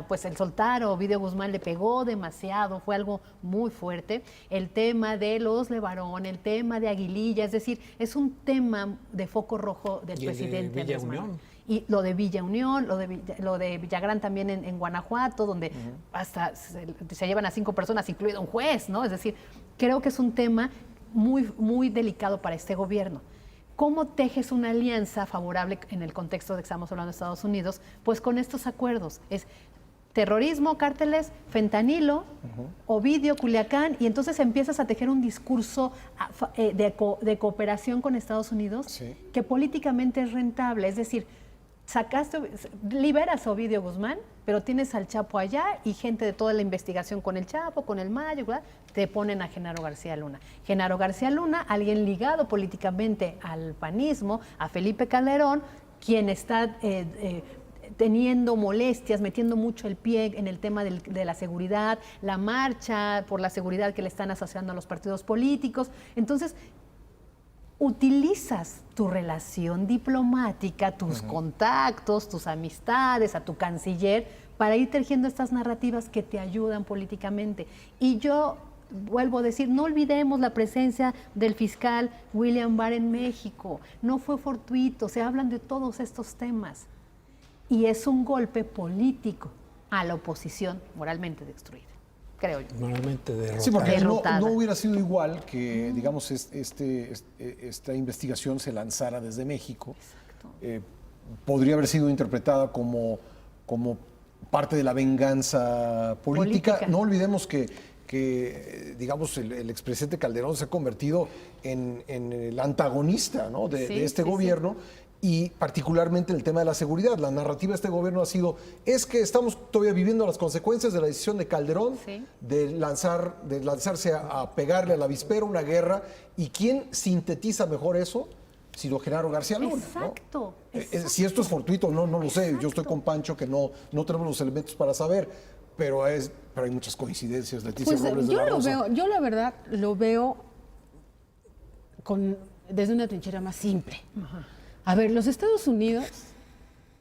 pues el soltar, o Ovidio Guzmán le pegó demasiado, fue algo muy fuerte. El tema de los Levarón, el tema de Aguililla, es decir, es un tema de foco rojo del presidente Andrés Manuel. Y lo de Villa Unión, lo de Villagrán también en Guanajuato, donde hasta se llevan a 5 personas, incluido un juez, ¿no? Es decir, creo que es un tema muy, muy delicado para este gobierno. ¿Cómo tejes una alianza favorable en el contexto de que estamos hablando de Estados Unidos? Pues con estos acuerdos. Es terrorismo, cárteles, fentanilo, Ovidio, Culiacán, y entonces empiezas a tejer un discurso de cooperación con Estados Unidos que políticamente es rentable. Es decir, liberas a Ovidio Guzmán, pero tienes al Chapo allá y gente de toda la investigación con el Chapo, con el Mayo, ¿verdad? Te ponen a Genaro García Luna. Genaro García Luna, alguien ligado políticamente al panismo, a Felipe Calderón, quien está... teniendo molestias, metiendo mucho el pie en el tema de la seguridad, la marcha por la seguridad que le están asociando a los partidos políticos. Entonces, utilizas tu relación diplomática, tus contactos, tus amistades, a tu canciller, para ir tejiendo estas narrativas que te ayudan políticamente. Y yo vuelvo a decir, no olvidemos la presencia del fiscal William Barr en México. No fue fortuito, se hablan de todos estos temas. Y es un golpe político a la oposición moralmente destruida, creo yo. Moralmente derrotada. Sí, porque no hubiera sido igual que, digamos, esta investigación se lanzara desde México. Podría haber sido interpretada como parte de la venganza política. No olvidemos que digamos, el expresidente Calderón se ha convertido en el antagonista, ¿no? de este gobierno. y particularmente el tema de la seguridad. La narrativa de este gobierno ha sido, es que estamos todavía viviendo las consecuencias de la decisión de Calderón de lanzarse a pegarle al avispero, una guerra. ¿Y quién sintetiza mejor eso? Sino Genaro García Luna. Exacto, ¿no? exacto. Si esto es fortuito, no lo sé. Yo estoy con Pancho que no tenemos los elementos para saber, pero hay muchas coincidencias. Leticia Pues Robles de la Rosa. yo la verdad lo veo desde una trinchera más simple. A ver, los Estados Unidos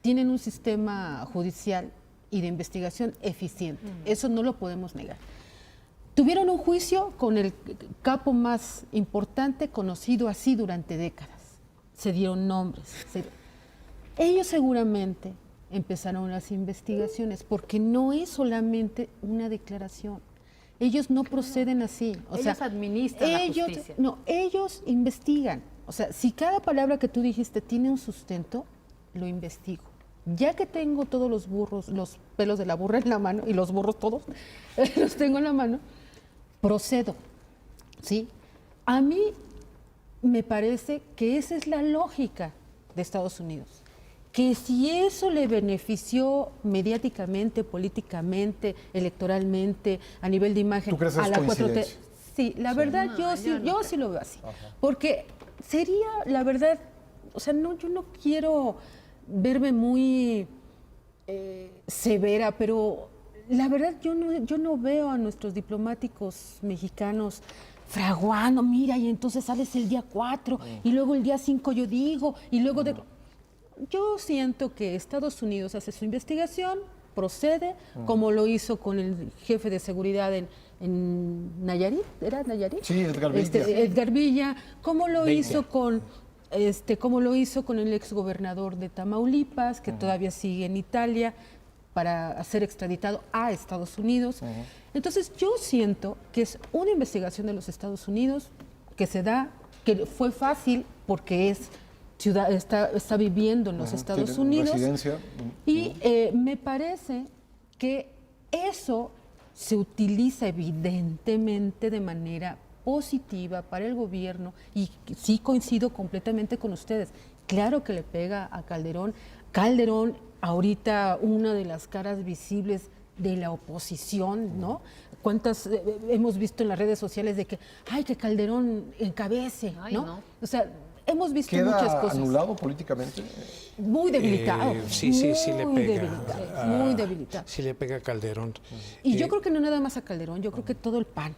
tienen un sistema judicial y de investigación eficiente. Eso no lo podemos negar. Tuvieron un juicio con el capo más importante, conocido así durante décadas. Se dieron nombres. Ellos seguramente empezaron las investigaciones porque no es solamente una declaración. Ellos no proceden así. Ellos administran la justicia. No, ellos investigan. O sea, si cada palabra que tú dijiste tiene un sustento, lo investigo. Ya que tengo todos los pelos de la burra en la mano, y los burros todos, los tengo en la mano, procedo, ¿sí? A mí me parece que esa es la lógica de Estados Unidos. Que si eso le benefició mediáticamente, políticamente, electoralmente, a nivel de imagen, ¿tú crees a que la es 4T, coincidencia? sí, la verdad yo sí lo veo así. Porque sería, la verdad, o sea, yo no quiero verme muy severa, pero la verdad yo no veo a nuestros diplomáticos mexicanos fraguando, mira, y entonces sales el día 4, y luego el día 5 yo digo, y luego... Yo siento que Estados Unidos hace su investigación, procede, como lo hizo con el jefe de seguridad en Nayarit, ¿era Nayarit? Sí, Edgar Villa. Edgar Villa, como lo hizo con el exgobernador de Tamaulipas, que todavía sigue en Italia, para ser extraditado a Estados Unidos. Entonces yo siento que es una investigación de los Estados Unidos que se da, que fue fácil porque está viviendo en los Estados Unidos. Residencia. Y me parece que eso se utiliza evidentemente de manera positiva para el gobierno, y sí coincido completamente con ustedes. Claro que le pega a Calderón. Calderón, ahorita una de las caras visibles de la oposición, ¿no? ¿Cuántas hemos visto en las redes sociales de que Calderón encabece, ¿no? O sea, hemos visto muchas cosas. ¿Queda anulado políticamente? Muy debilitado. Sí le pega. Muy debilitado. Sí le pega a Calderón. Y yo creo que no nada más a Calderón, yo creo que todo el PAN,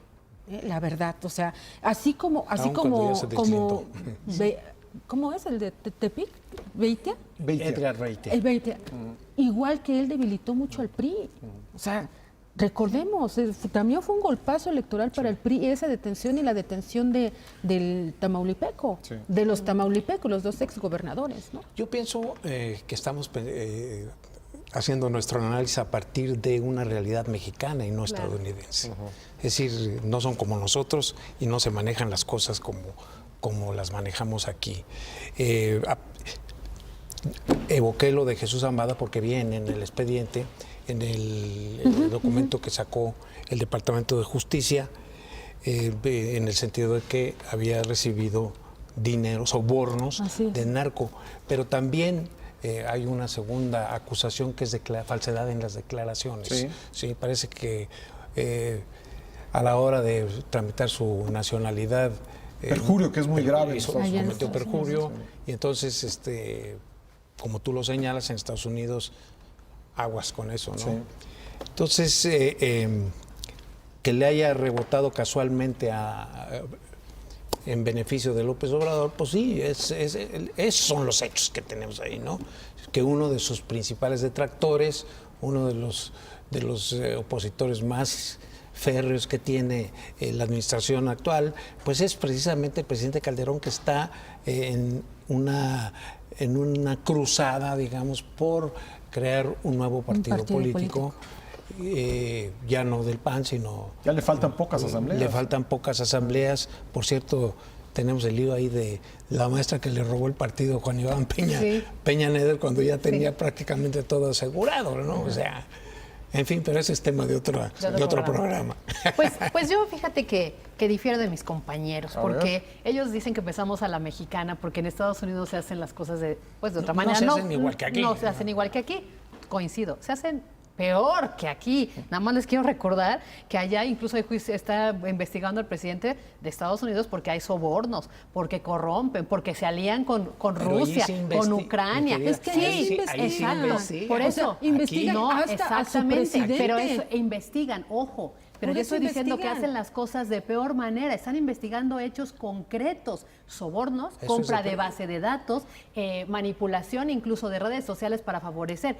la verdad. O sea, así como ¿cómo es el de Tepic? ¿Beitia? Edgar Beitia. El Beitia. Igual que él debilitó mucho al PRI. O sea, recordemos, también fue un golpazo electoral para el PRI esa detención, y la detención del Tamaulipeco, de los Tamaulipecos, los dos exgobernadores, ¿no? Yo pienso que estamos haciendo nuestro análisis a partir de una realidad mexicana y no estadounidense. Es decir, no son como nosotros y no se manejan las cosas como las manejamos aquí. Evoqué lo de Jesús Zambada porque viene en el expediente, en el documento que sacó el Departamento de Justicia, en el sentido de que había recibido dinero, sobornos de narco, pero también hay una segunda acusación que es de falsedad en las declaraciones. Sí, parece que a la hora de tramitar su nacionalidad, perjurio, que es muy grave. Cometió perjurio, y entonces, como tú lo señalas, en Estados Unidos aguas con eso, ¿no? Entonces, que le haya rebotado casualmente en beneficio de López Obrador, pues sí, esos son los hechos que tenemos ahí, ¿no? Que uno de sus principales detractores, uno de los opositores más férreos que tiene la administración actual, pues es precisamente el presidente Calderón, que está en una cruzada, digamos, por crear un nuevo partido político. Ya no del PAN, sino... Ya le faltan pocas asambleas. Le faltan pocas asambleas. Por cierto, tenemos el lío ahí de la maestra que le robó el partido a Juan Iván Peña Neder, cuando ya tenía prácticamente todo asegurado, ¿no? O sea, En fin, pero ese es tema de otro programa. Pues yo fíjate que difiero de mis compañeros, A porque ver. ellos dicen que empezamos a la mexicana, porque en Estados Unidos se hacen las cosas de otra No manera. se hacen igual que aquí. No se hacen igual que aquí, coincido. Se hacen peor que aquí. Nada más les quiero recordar que allá incluso hay juicio, está investigando al presidente de Estados Unidos porque hay sobornos, porque corrompen, porque se alían con Pero ahí Rusia, sí con Ucrania. mi querida, Es que ahí sí exacto. investigan. Por O eso, sea, investigan no, hasta a su exactamente, presidente. pero eso, investigan, ojo. Pero Por yo eso estoy diciendo que investigan. hacen las cosas de peor manera. Están investigando hechos concretos, sobornos, Eso compra es de de peor. base de datos, manipulación incluso de redes sociales para favorecer.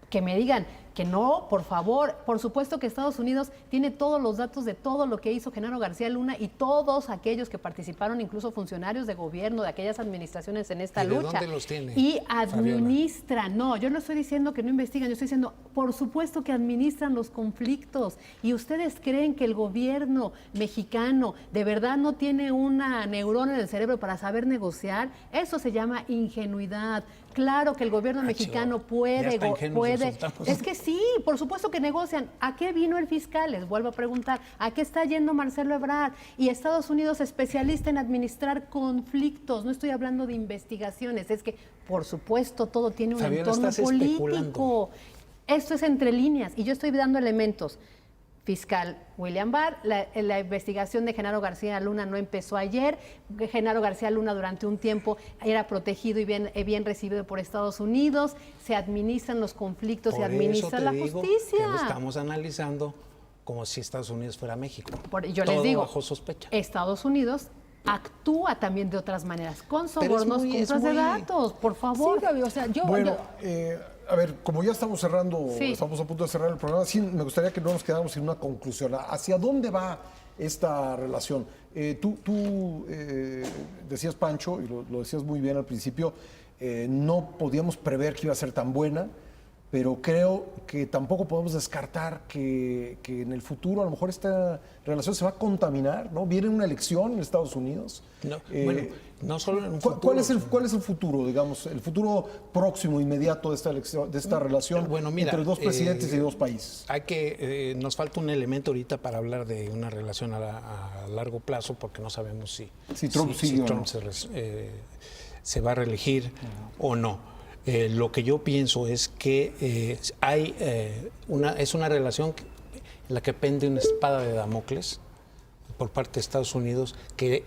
Que me digan que no, por favor. Por supuesto que Estados Unidos tiene todos los datos de todo lo que hizo Genaro García Luna y todos aquellos que participaron, incluso funcionarios de gobierno de aquellas administraciones en esta ¿Y de lucha. dónde los tiene, Y Fabiola? administran. No, yo no estoy diciendo que no investigan, yo estoy diciendo, por supuesto que administran los conflictos. ¿Y ustedes creen que el gobierno mexicano de verdad no tiene una neurona en el cerebro para saber negociar? Eso se llama ingenuidad. Claro que el gobierno mexicano ya puede, hasta ingenuos puede. resultamos. Es que sí, por supuesto que negocian. ¿A qué vino el fiscal? Les vuelvo a preguntar. ¿A qué está yendo Marcelo Ebrard? Y Estados Unidos especialista en administrar conflictos. No estoy hablando de investigaciones. Es que, por supuesto, todo tiene un Fabiola, entorno estás político. especulando. Esto es entre líneas y yo estoy dando elementos. Fiscal William Barr, la investigación de Genaro García Luna no empezó ayer. Genaro García Luna durante un tiempo era protegido y bien recibido por Estados Unidos. Se administran los conflictos, se Por administra eso te la digo justicia. que lo estamos analizando como si Estados Unidos fuera México. Yo Todo les digo, bajo sospecha. Estados Unidos actúa también de otras maneras, con Pero es sobornos, muy- es compras de muy- datos, por favor. Sí, Gaby, o sea, Bueno, a ver, como ya estamos cerrando, Sí. estamos a punto de cerrar el programa, sí me gustaría que no nos quedáramos sin una conclusión. ¿Hacia dónde va esta relación? Tú decías, Pancho, y lo decías muy bien al principio, no podíamos prever que iba a ser tan buena, pero creo que tampoco podemos descartar que en el futuro a lo mejor esta relación se va a contaminar, ¿no? Viene una elección en Estados Unidos. No, bueno, no solo en un ¿Cuál futuro. ¿Cuál es el futuro, digamos, el futuro próximo, inmediato de esta elección, de esta relación Bueno, mira, entre dos presidentes y dos países? Hay que, nos falta un elemento ahorita para hablar de una relación a largo plazo, porque no sabemos Si Trump sigue o Trump no. se va a reelegir o no. Lo que yo pienso es que es una relación en la que pende una espada de Damocles por parte de Estados Unidos que,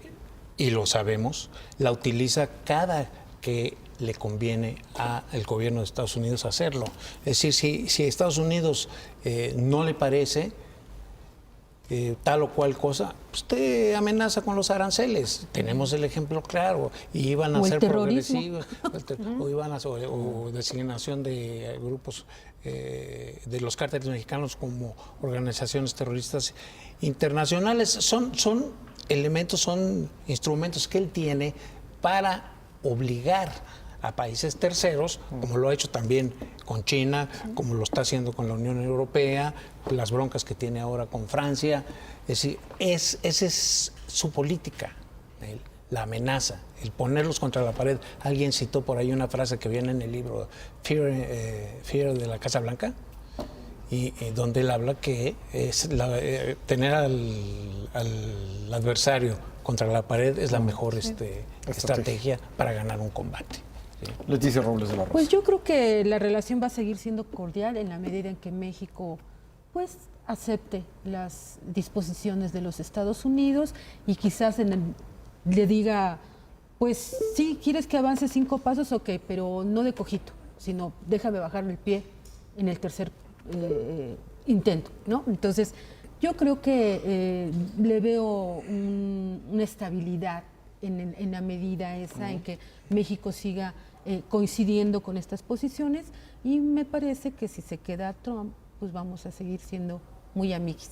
y lo sabemos, la utiliza cada que le conviene al gobierno de Estados Unidos hacerlo. Es decir, si a Estados Unidos no le parece tal o cual cosa, pues te amenaza con los aranceles. Tenemos el ejemplo claro. Y iban a O el ser terrorismo. progresivos, o iban a o designación de grupos de los cárteles mexicanos como organizaciones terroristas internacionales. Son elementos, son instrumentos que él tiene para obligar a países terceros, como lo ha hecho también con China, como lo está haciendo con la Unión Europea, las broncas que tiene ahora con Francia. Es decir, esa es su política, la amenaza, el ponerlos contra la pared. Alguien citó por ahí una frase que viene en el libro Fear de la Casa Blanca, y donde él habla que es tener al adversario contra la pared es la mejor estrategia para ganar un combate. ¿Sí? Leticia Robles de la Rosa. Pues yo creo que la relación va a seguir siendo cordial en la medida en que México pues acepte las disposiciones de los Estados Unidos y quizás le diga, pues sí, quieres que avance 5 pasos, ok, pero no de cojito, sino déjame bajarme el pie en el tercer intento, ¿no? Entonces, yo creo que le veo una estabilidad en la medida esa en que México siga coincidiendo con estas posiciones, y me parece que si se queda Trump, pues vamos a seguir siendo muy amiguis.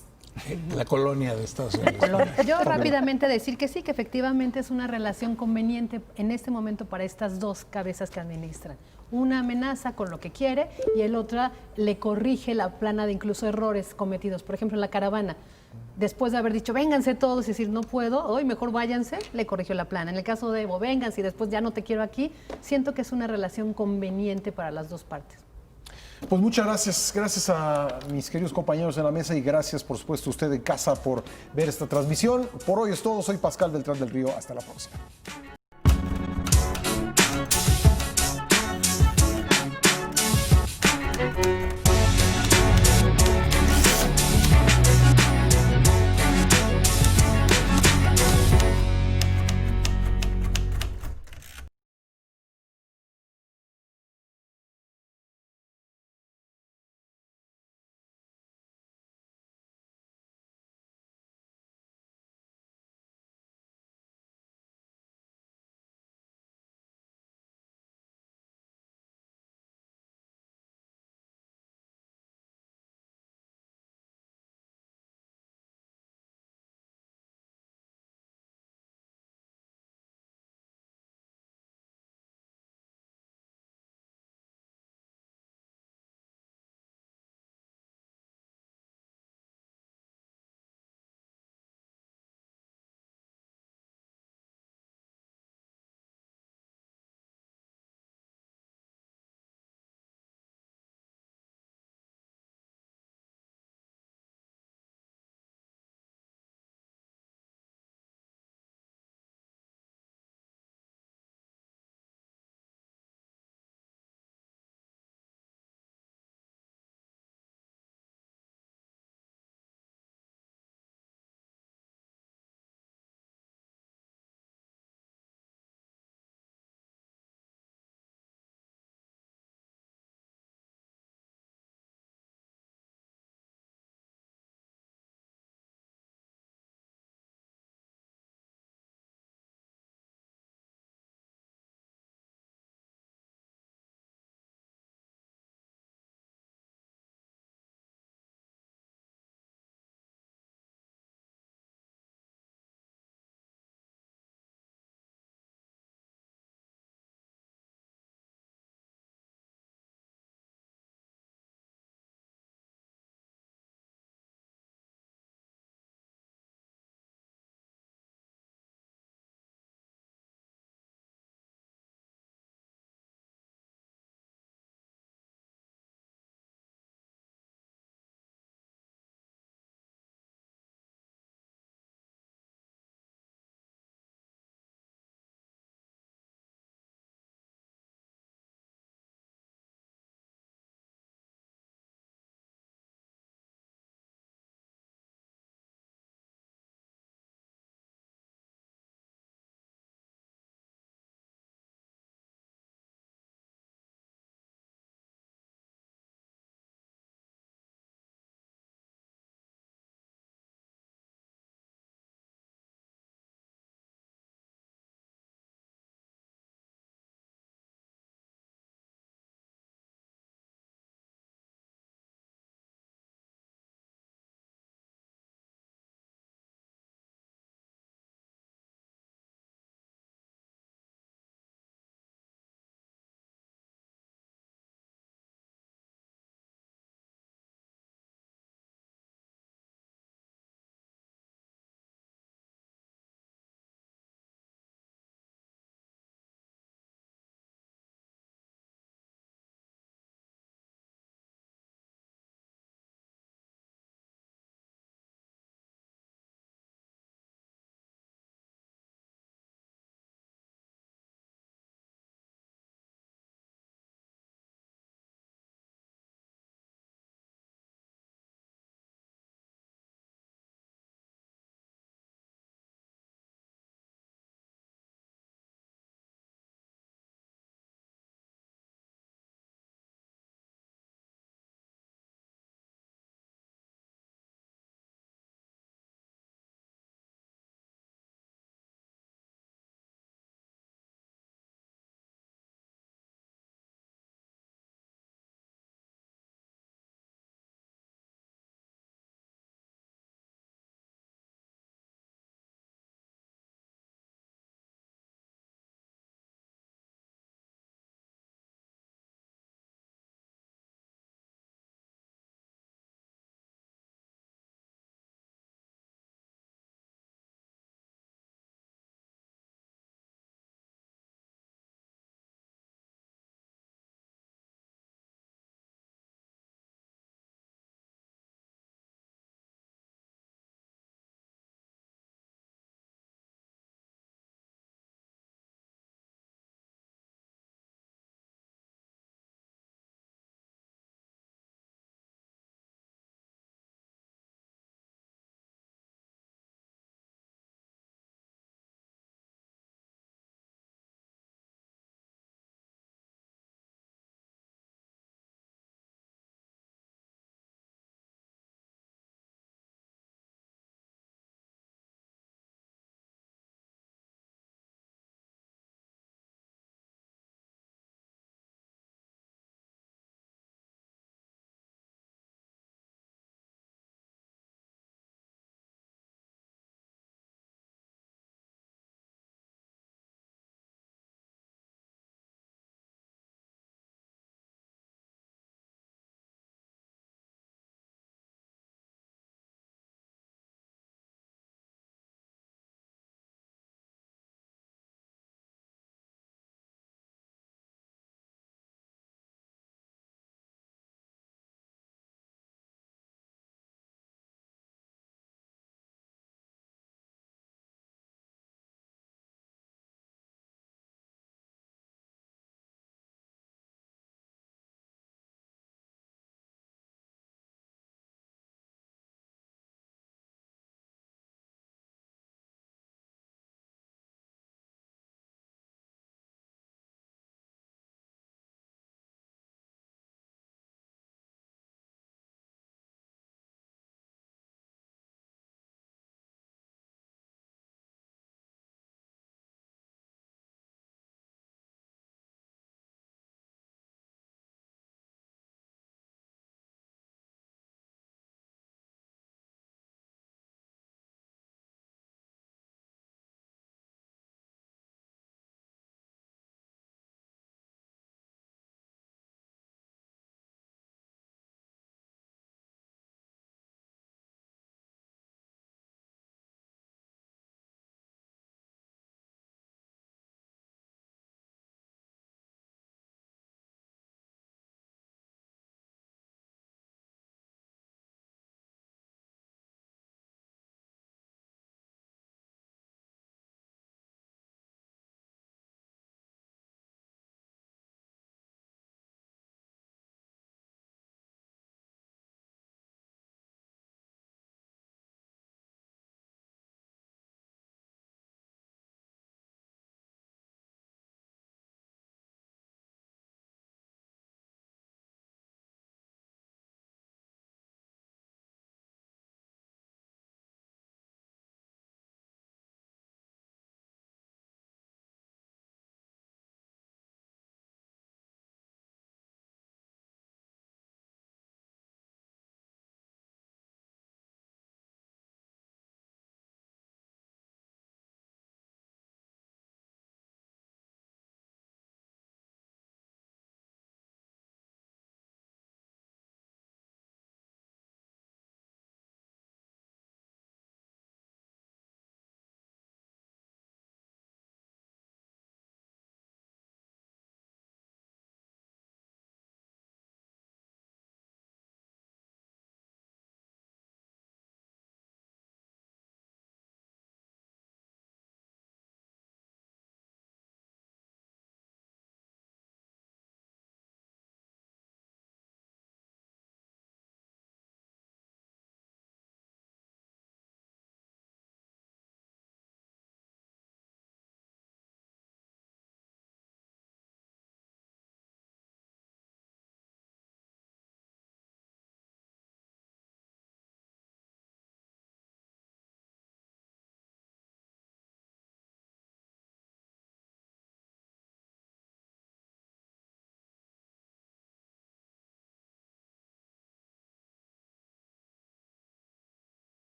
La colonia de Estados Unidos. Yo rápidamente decir que sí, que efectivamente es una relación conveniente en este momento para estas dos cabezas que administran. Una amenaza con lo que quiere y el otra le corrige la plana de incluso errores cometidos. Por ejemplo, en la caravana, después de haber dicho, vénganse todos, y decir, no puedo, hoy mejor váyanse, le corrigió la plana. En el caso de Evo, vénganse y después ya no te quiero aquí, siento que es una relación conveniente para las dos partes. Pues muchas gracias a mis queridos compañeros en la mesa y gracias por supuesto a usted en casa por ver esta transmisión. Por hoy es todo, soy Pascal Beltrán del Río, hasta la próxima.